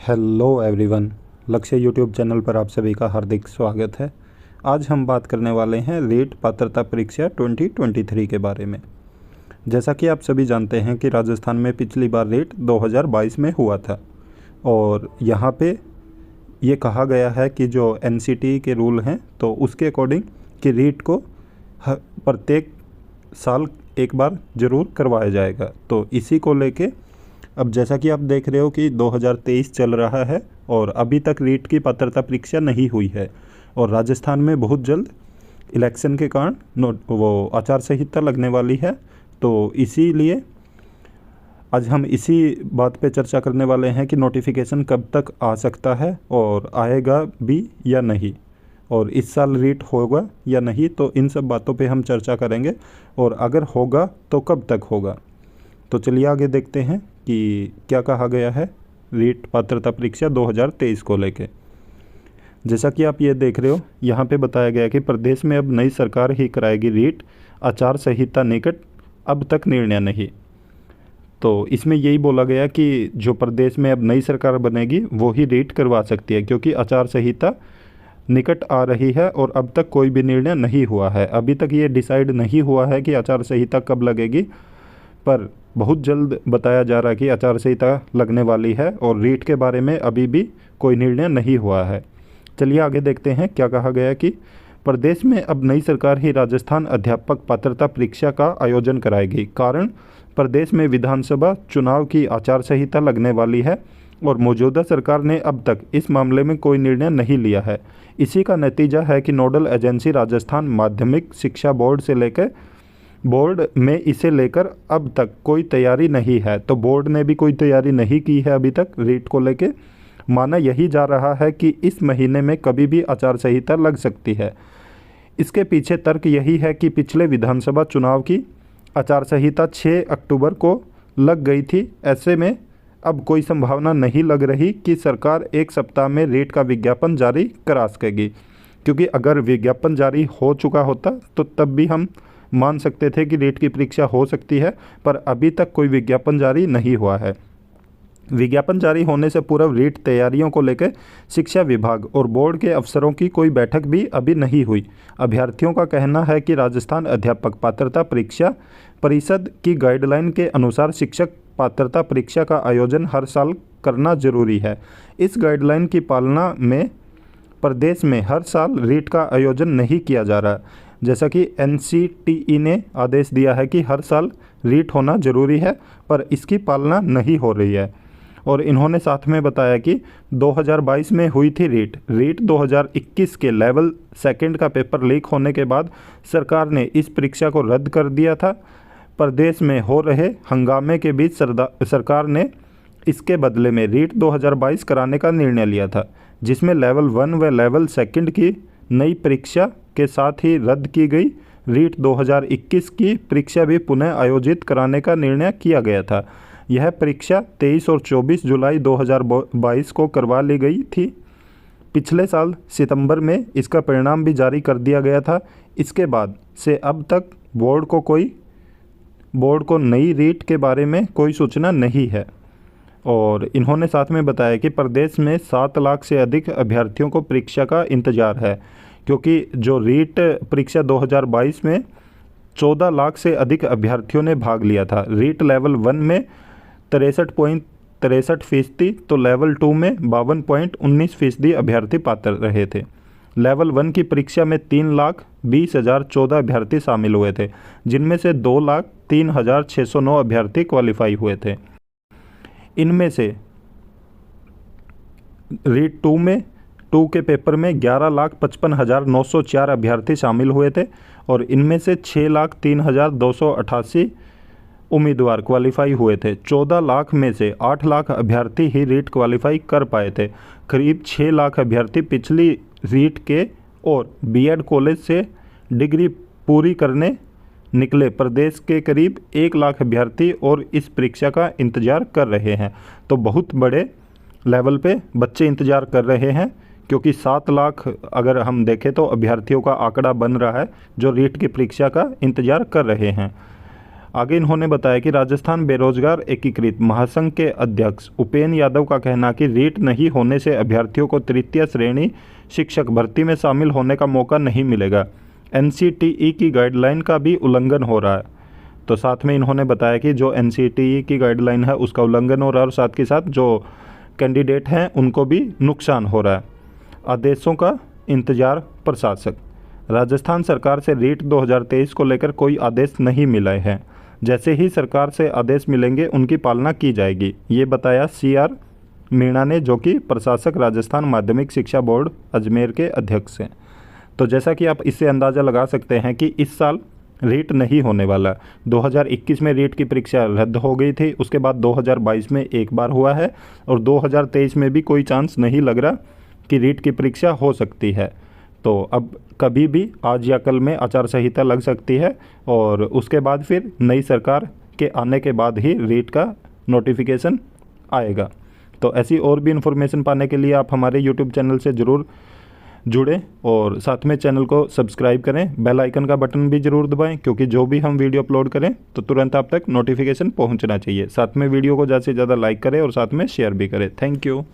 Hello everyone, लक्ष्य YouTube channel पर आप सभी का हार्दिक स्वागत है। आज हम बात करने वाले हैं रीट पात्रता परीक्षा 2023 के बारे में। जैसा कि आप सभी जानते हैं कि राजस्थान में पिछली बार रीट 2022 में हुआ था और यहाँ पे ये कहा गया है कि जो एनसीटी के रूल हैं तो उसके अकॉर्डिंग कि रीट को प्रत्येक साल एक बार ज़रूर करवाया जाएगा। तो इसी को लेके अब जैसा कि आप देख रहे हो कि 2023 चल रहा है और अभी तक रीट की पात्रता परीक्षा नहीं हुई है और राजस्थान में बहुत जल्द इलेक्शन के कारण वो आचार संहिता लगने वाली है। तो इसीलिए आज हम इसी बात पे चर्चा करने वाले हैं कि नोटिफिकेशन कब तक आ सकता है और आएगा भी या नहीं, और इस साल रीट होगा या नहीं। तो इन सब बातों पे हम चर्चा करेंगे और अगर होगा तो कब तक होगा। तो चलिए आगे देखते हैं कि क्या कहा गया है रीट पात्रता परीक्षा 2023 को लेके। जैसा कि आप ये देख रहे हो, यहाँ पे बताया गया कि प्रदेश में अब नई सरकार ही कराएगी रीट, आचार संहिता निकट, अब तक निर्णय नहीं। तो इसमें यही बोला गया कि जो प्रदेश में अब नई सरकार बनेगी वो ही रीट करवा सकती है, क्योंकि आचार संहिता निकट आ रही है और अब तक कोई भी निर्णय नहीं हुआ है। अभी तक ये डिसाइड नहीं हुआ है कि आचार संहिता कब लगेगी, पर बहुत जल्द बताया जा रहा है कि आचार संहिता लगने वाली है और रीट के बारे में अभी भी कोई निर्णय नहीं हुआ है। चलिए आगे देखते हैं क्या कहा गया है कि प्रदेश में अब नई सरकार ही राजस्थान अध्यापक पात्रता परीक्षा का आयोजन कराएगी। कारण, प्रदेश में विधानसभा चुनाव की आचार संहिता लगने वाली है और मौजूदा सरकार ने अब तक इस मामले में कोई निर्णय नहीं लिया है। इसी का नतीजा है कि नोडल एजेंसी राजस्थान माध्यमिक शिक्षा बोर्ड में इसे लेकर अब तक कोई तैयारी नहीं है। तो बोर्ड ने भी कोई तैयारी नहीं की है अभी तक रीट को लेके। माना यही जा रहा है कि इस महीने में कभी भी आचार संहिता लग सकती है। इसके पीछे तर्क यही है कि पिछले विधानसभा चुनाव की आचार संहिता 6 अक्टूबर को लग गई थी। ऐसे में अब कोई संभावना नहीं लग रही कि सरकार एक सप्ताह में रीट का विज्ञापन जारी करा सकेगी, क्योंकि अगर विज्ञापन जारी हो चुका होता तो तब भी हम मान सकते थे कि रीट की परीक्षा हो सकती है, पर अभी तक कोई विज्ञापन जारी नहीं हुआ है। विज्ञापन जारी होने से पूर्व रीट तैयारियों को लेकर शिक्षा विभाग और बोर्ड के अफसरों की कोई बैठक भी अभी नहीं हुई। अभ्यर्थियों का कहना है कि राजस्थान अध्यापक पात्रता परीक्षा परिषद की गाइडलाइन के अनुसार शिक्षक पात्रता परीक्षा का आयोजन हर साल करना जरूरी है। इस गाइडलाइन की पालना में प्रदेश में हर साल रीट का आयोजन नहीं किया जा रहा। जैसा कि एनसीटीई ने आदेश दिया है कि हर साल रीट होना जरूरी है, पर इसकी पालना नहीं हो रही है। और इन्होंने साथ में बताया कि 2022 में हुई थी रीट 2021 के लेवल सेकंड का पेपर लीक होने के बाद सरकार ने इस परीक्षा को रद्द कर दिया था। प्रदेश में हो रहे हंगामे के बीच सरकार ने इसके बदले में रीट 2022 कराने का निर्णय लिया था, जिसमें लेवल 1 व लेवल सेकंड की नई परीक्षा के साथ ही रद्द की गई रीट 2021 की परीक्षा भी पुनः आयोजित कराने का निर्णय किया गया था। यह परीक्षा 23 और 24 जुलाई 2022 को करवा ली गई थी। पिछले साल सितंबर में इसका परिणाम भी जारी कर दिया गया था। इसके बाद से अब तक बोर्ड को नई रीट के बारे में कोई सूचना नहीं है। और इन्होंने साथ में बताया कि प्रदेश में 7 लाख से अधिक अभ्यर्थियों को परीक्षा का इंतजार है, क्योंककि जो रीट परीक्षा 2022 में 14 लाख से अधिक अभ्यर्थियों ने भाग लिया था। रीट लेवल 1 में 63.63% तो लेवल 2 में 52.19% अभ्यर्थी पात्र रहे थे। लेवल 1 की परीक्षा में 3,20,014 अभ्यर्थी शामिल हुए थे, जिनमें से 2,03,609 अभ्यर्थी क्वालिफाई हुए थे। इनमें से रीट 2 के पेपर में 11,55,904 अभ्यर्थी शामिल हुए थे और इनमें से 6,03,288 उम्मीदवार क्वालिफाई हुए थे। 14 लाख में से 8 लाख अभ्यर्थी ही रीट क्वालिफाई कर पाए थे। करीब 6 लाख अभ्यर्थी पिछली रीट के और बीएड कॉलेज से डिग्री पूरी करने निकले। प्रदेश के करीब 1 लाख अभ्यर्थी और इस परीक्षा का इंतजार कर रहे हैं। तो बहुत बड़े लेवल पे बच्चे इंतजार कर रहे हैं, क्योंकि 7 लाख अगर हम देखें तो अभ्यर्थियों का आंकड़ा बन रहा है जो रीट की परीक्षा का इंतजार कर रहे हैं। आगे इन्होंने बताया कि राजस्थान बेरोजगार एकीकृत महासंघ के अध्यक्ष उपेन यादव का कहना कि रीट नहीं होने से अभ्यर्थियों को तृतीय श्रेणी शिक्षक भर्ती में शामिल होने का मौका नहीं मिलेगा। एनसीटीई की गाइडलाइन का भी उल्लंघन हो रहा है। तो साथ में इन्होंने बताया कि जो एनसीटीई की गाइडलाइन है उसका उल्लंघन हो रहा है और साथ के साथ जो कैंडिडेट हैं उनको भी नुकसान हो रहा है। आदेशों का इंतजार प्रशासक। राजस्थान सरकार से रीट 2023 को लेकर कोई आदेश नहीं मिले हैं। जैसे ही सरकार से आदेश मिलेंगे उनकी पालना की जाएगी, ये बताया सीआर मीणा ने, जो कि प्रशासक राजस्थान माध्यमिक शिक्षा बोर्ड अजमेर के अध्यक्ष हैं। तो जैसा कि आप इससे अंदाज़ा लगा सकते हैं कि इस साल रीट नहीं होने वाला। 2021 में रीट की परीक्षा रद्द हो गई थी, उसके बाद 2022 में एक बार हुआ है और 2023 में भी कोई चांस नहीं लग रहा कि रीट की परीक्षा हो सकती है। तो अब कभी भी आज या कल में आचार संहिता लग सकती है और उसके बाद फिर नई सरकार के आने के बाद ही रीट का नोटिफिकेशन आएगा। तो ऐसी और भी इन्फॉर्मेशन पाने के लिए आप हमारे यूट्यूब चैनल से ज़रूर जुड़ें और साथ में चैनल को सब्सक्राइब करें। बेल आइकन का बटन भी ज़रूर दबाएं, क्योंकि जो भी हम वीडियो अपलोड करें तो तुरंत आप तक नोटिफिकेशन पहुंचना चाहिए। साथ में वीडियो को ज़्यादा से ज़्यादा लाइक करें और साथ में शेयर भी करें। Thank you.